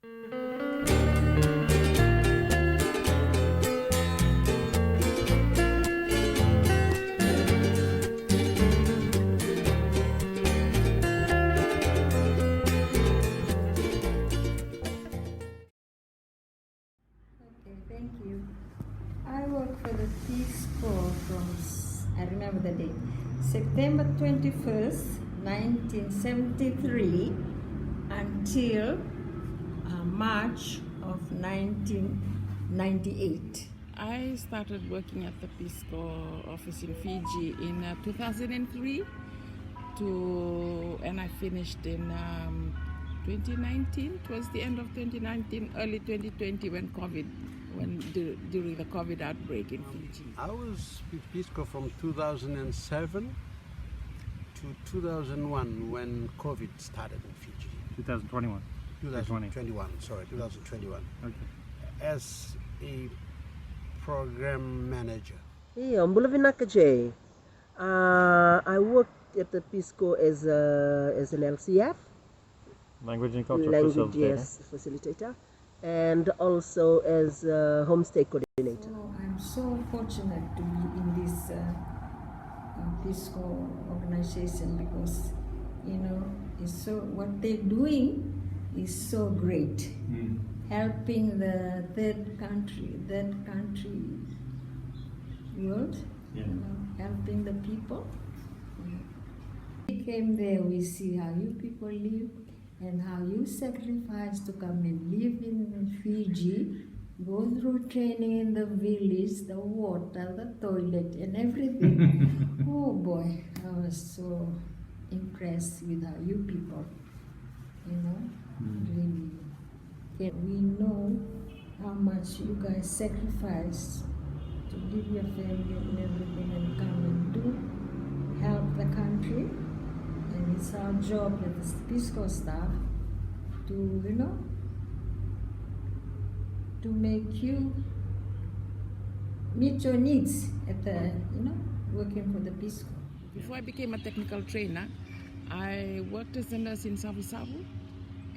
Okay, thank you. I work for the Peace Corps from, I remember the date, September 21st, 1973 until March of 1998. I started working at the Peace Corps office in Fiji in 2003 and I finished in 2019, towards the end of 2019, early 2020 during the COVID outbreak in Fiji. I was with Peace Corps from 2007 to 2001 when COVID started in Fiji. 2021. 2021, sorry, 2021. Okay. As a program manager. Yeah, I'm Bulavina Kajay. I worked at the Peace Corps as an LCF. Language and culture facilitator. And also as a homestay coordinator. So I'm so fortunate to be in this Peace Corps organization because, it's so, what they're doing is so great. Helping the third country world, helping the people. We came there, we see how you people live and how you sacrifice to come and live in Fiji, go through training in the village, the water, the toilet and everything. Oh boy, I was so impressed with how you people, really. We know how much you guys sacrifice to leave your family and everything and come and help the country. And it's our job as the Peace Corps staff to, to make you meet your needs at the, working for the Peace Corps. Before I became a technical trainer, I worked as a nurse in Savu,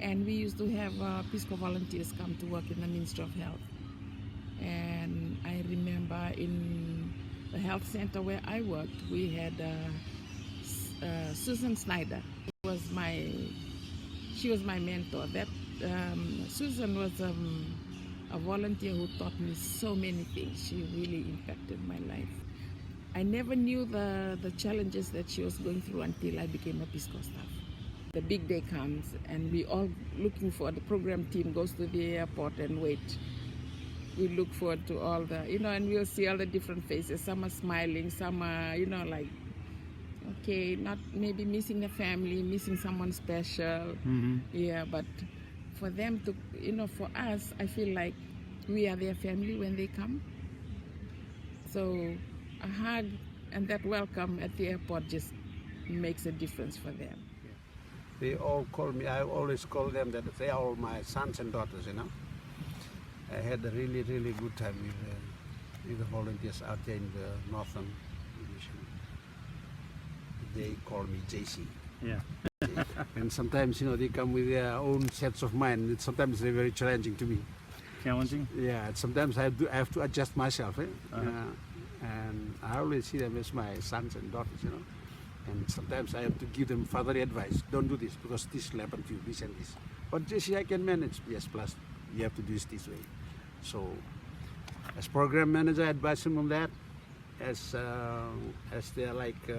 and we used to have Peace Corps volunteers come to work in the Ministry of Health. And I remember in the health center where I worked, we had Susan Snyder. She was my mentor. Susan was a volunteer who taught me so many things. She really impacted my life. I never knew the challenges that she was going through until I became a Peace Corps staff. The big day comes and we all looking for, the program team goes to the airport and wait. We look forward to all the, and we'll see all the different faces. Some are smiling, some are, like, okay, not maybe missing the family, missing someone special. Yeah, but for them to, for us, I feel like we are their family when they come. So a hug and that welcome at the airport just makes a difference for them. They all call me, I always call them that they are all my sons and daughters, I had a really, really good time with the volunteers out there in the Northern Division. They call me JC. Yeah. And sometimes, they come with their own sets of mind. Sometimes they're very challenging to me. Challenging? Yeah, sometimes I have to adjust myself. And I always see them as my sons and daughters, And sometimes I have to give them fatherly advice. Don't do this because this will happen to you, this and this. But JC, I can manage. Yes, plus you have to do this way. So, as program manager, I advise them on that. As they're like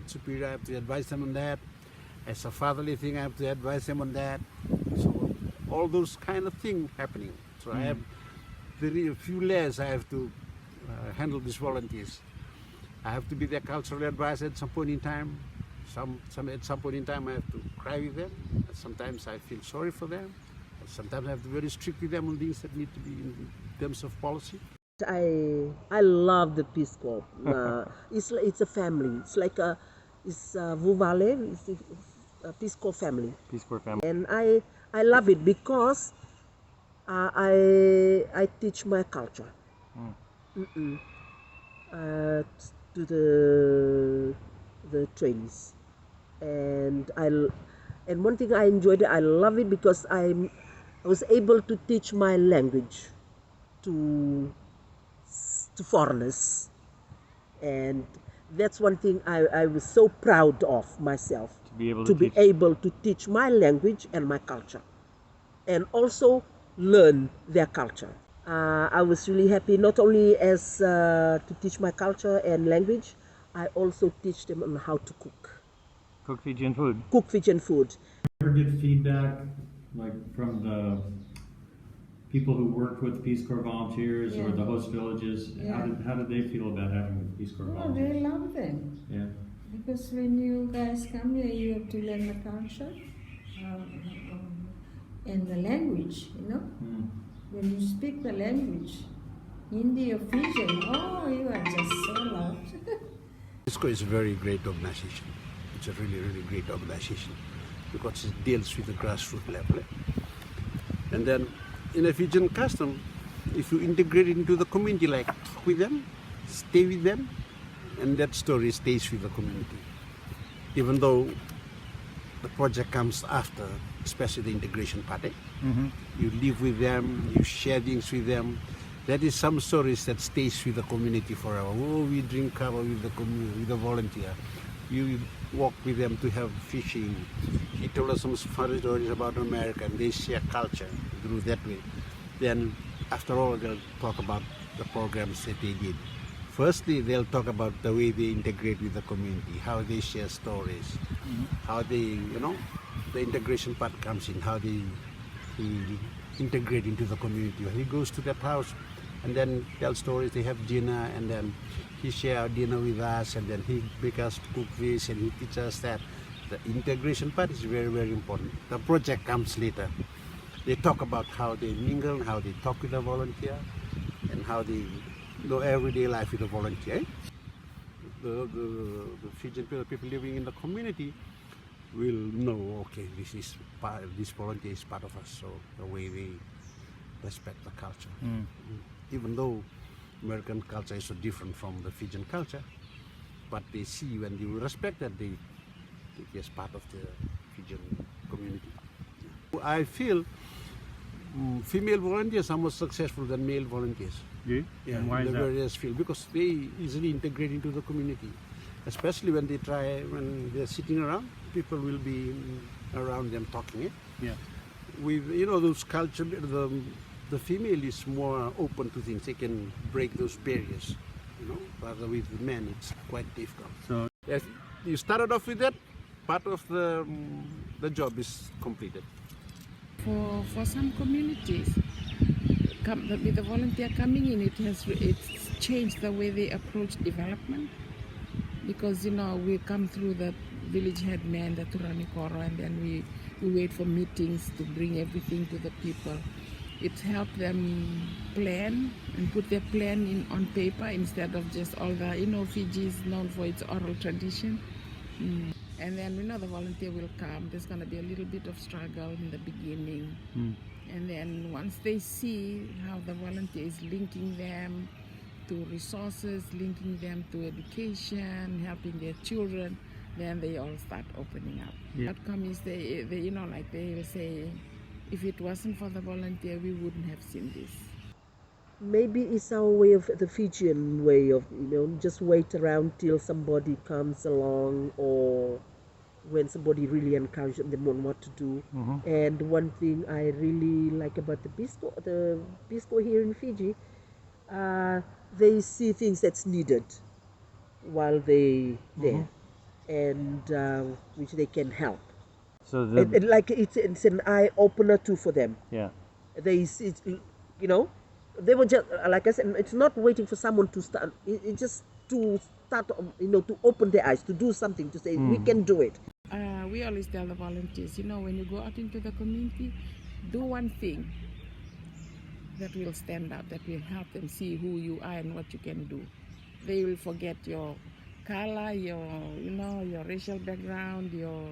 superior, I have to advise them on that. As a fatherly thing, I have to advise them on that. So, all those kind of things happening. So, I have very few layers I have to handle these volunteers. I have to be their cultural advisor at some point in time. At some point in time, I have to cry with them. Sometimes I feel sorry for them. Sometimes I have to be very strict with them on things that need to be in terms of policy. I love the Peace Corps. It's a family. It's like it's Vuvale. It's a Peace Corps family. Peace Corps family. And I love it because I teach my culture to the trainees, and one thing I enjoyed it. I love it because I was able to teach my language to foreigners, and that's one thing I was so proud of myself, To be able to to be teach. able to teach my language and my culture, and also learn their culture. I was really happy not only as to teach my culture and language, I also teach them on how to cook Fijian food. Fijian food. Ever get feedback like from the people who worked with Peace Corps volunteers or Yeah. the host villages? Yeah. How did they feel about having the Peace Corps Oh, volunteers? they love them. Yeah. Because when you guys come here, you have to learn the culture and the language, you know. Mm. When you speak the language, Hindi or Fijian, oh, you are just so loved. Peace Corps is a very great organization. It's a really, really great organization because it deals with the grassroots level. And then in a Fijian custom, if you integrate into the community, like talk with them, stay with them, and that story stays with the community. Even though the project comes after, especially the integration part. Mm-hmm. You live with them, you share things with them. That is some stories that stays with the community forever. Oh, we drink cover with the community, with the volunteer. You walk with them to have fishing. He told us some funny stories about America, and they share culture through that way. Then, after all, they'll talk about the programs that they did. Firstly, they'll talk about the way they integrate with the community, how they share stories, how they, the integration part comes in, how he integrate into the community. He goes to that house and then tell stories. They have dinner, and then he share dinner with us, and then he make us cook this, and he teach us that. The integration part is very, very important. The project comes later. They talk about how they mingle, how they talk with the volunteer, and how they do everyday life with the volunteer. The Fijian people living in the community will know, okay, this volunteer is part of us, so the way they respect the culture. Mm. Even though American culture is so different from the Fijian culture, but they see when you respect that, they as part of the Fijian community. I feel female volunteers are more successful than male volunteers. Yeah? And why in is the that? various fields, because they easily integrate into the community, especially when they're sitting around, people will be around them talking. Yeah. With those culture, the female is more open to things. They can break those barriers, rather with the men it's quite difficult. So Yes, you started off with that. Part of the job is completed. For some communities, with the volunteer coming in, it's changed the way they approach development, because we come through the village headman, the Turanikoro, and then we wait for meetings to bring everything to the people. It helped them plan and put their plan on paper instead of just all the, Fiji is known for its oral tradition. And then, the volunteer will come. There's going to be a little bit of struggle in the beginning. And then once they see how the volunteer is linking them to resources, linking them to education, helping their children, then they all start opening up. Yeah. Outcome is they will say, if it wasn't for the volunteer, we wouldn't have seen this. Maybe it's our way of the Fijian way of, just wait around till somebody comes along, or when somebody really encourages them on what to do. Mhm. And one thing I really like about the Peace Corps here in Fiji, they see things that's needed while they there, and which they can help. So And like it's an eye opener too for them. yeah. They see, they were just, like I said, it's not waiting for someone to start. It's just to start, to open their eyes, to do something, to say we can do it. We always tell the volunteers, when you go out into the community, do one thing that will stand out, that will help them see who you are and what you can do. They will forget your color, your racial background, your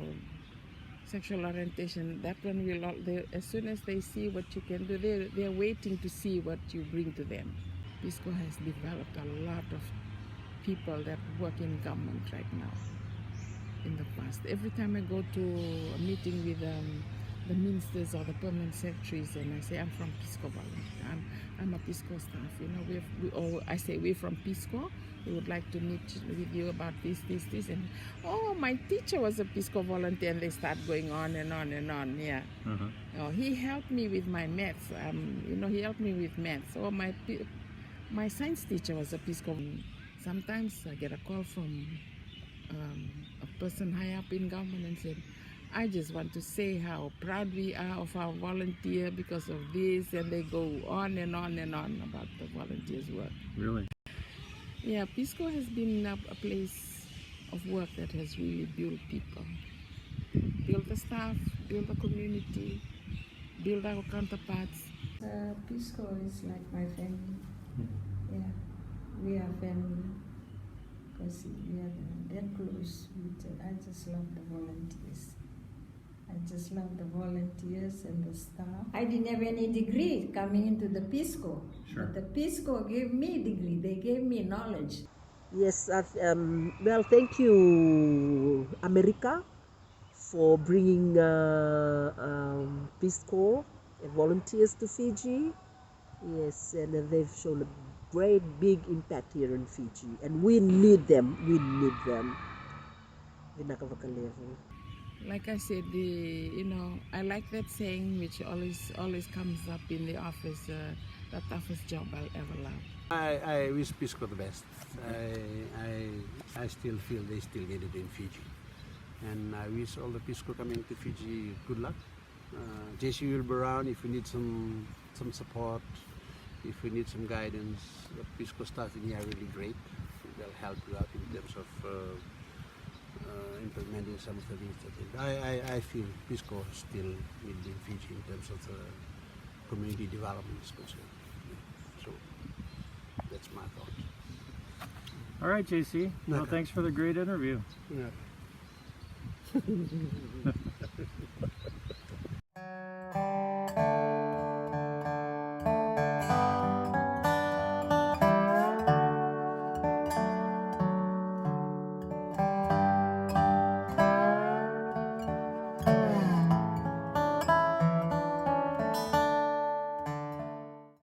sexual orientation. That one will, as soon as they see what you can do, they're waiting to see what you bring to them. Peace Corps has developed a lot of people that work in government right now. In the past, every time I go to a meeting with the ministers or the permanent secretaries, and I say I'm from Peace Corps volunteer. I'm a Peace Corps staff. You know, I say we're from Peace Corps. We would like to meet with you about this, and oh, my teacher was a Peace Corps volunteer, and they start going on and on and on. Yeah. Oh, he helped me with my maths. You know, he helped me with maths. Oh, my science teacher was a Peace Corps. Sometimes I get a call from a person high up in government and said, I just want to say how proud we are of our volunteer because of this, and they go on and on and on about the volunteers' work. Really? Yeah, Peace Corps has been a place of work that has really built people, built the staff, built the community, built our counterparts. Peace Corps is like my family. Yeah, we are family because we are that close. I just love the volunteers. I just love the volunteers and the staff. I didn't have any degree coming into the Peace Corps. Sure. But the Peace Corps gave me degree. They gave me knowledge. Yes, well, thank you, America, for bringing Peace Corps and volunteers to Fiji. Yes, and they've shown a great big impact here in Fiji, and we need them. We need them. Like I said, I like that saying which always comes up in the office, the toughest job I'll ever love. I wish Peace Corps the best. I still feel they still need it in Fiji. And I wish all the Peace Corps coming to Fiji good luck. JC will be around if you need some support, if you need some guidance. The Peace Corps staff in here are really great. They'll help you out in terms of implementing some of the things that I feel Peace Corps still needed in Fiji in terms of community development is concerned. So that's my thought. All right, JC. Well, Okay. thanks for the great interview. Yeah.